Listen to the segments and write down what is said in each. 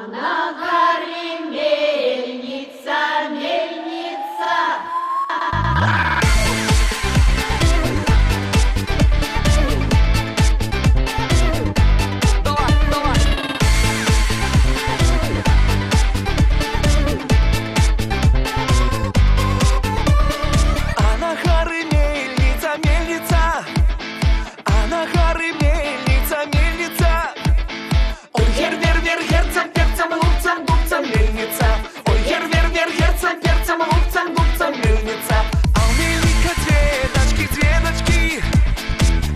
на горе мельница, мельница. А на горы мельница, мельница, а на горы мельница, мельница. Ой, вер, герцем, перцем, лупцем, дубцем, мельница. Ой, вер, герцем, перцем, лупцем, дубцем, мельница. А у мельника две дочки,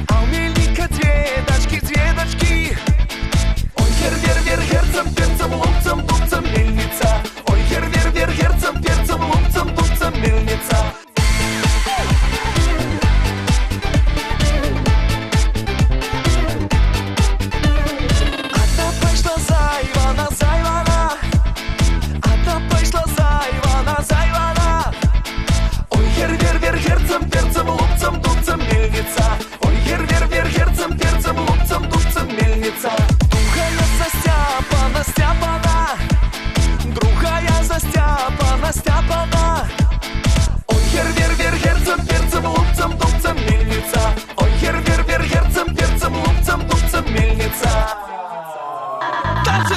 а у мельника две дочки. Ой, вер, герцем, перцем, лупцем, дубцем, мельница. Ой, вер, герцем, перцем, лупцем, дубцем, мельница. Герцем, перцем, лупцем, дубцем, мельница. Ой, вер, герцем, перцем, лупцем, дубцем, мельница. Другая застяпана, стяпана, другая застяпана, стяпана. Ой, вер, герцем, перцем, лупцем, дубцем, мельница. Ой, вер, герцем, перцем, лупцем, дубцем, мельница. Танцы!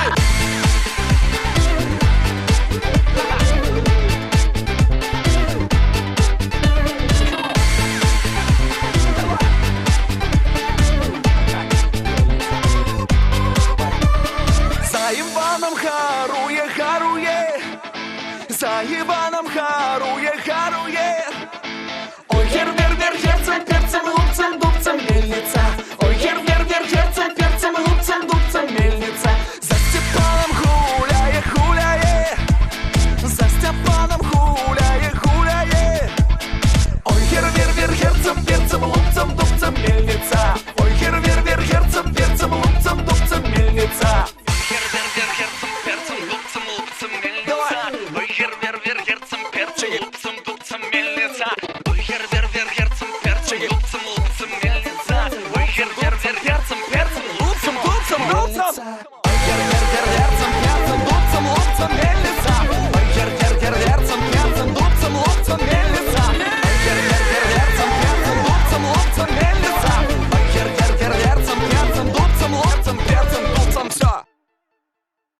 За Иваном харуе. Ой, вер, герцем, перцем, лупцем, дубцем, мельница. Ой, вер, герцем, перцем, лупцем, дубцем.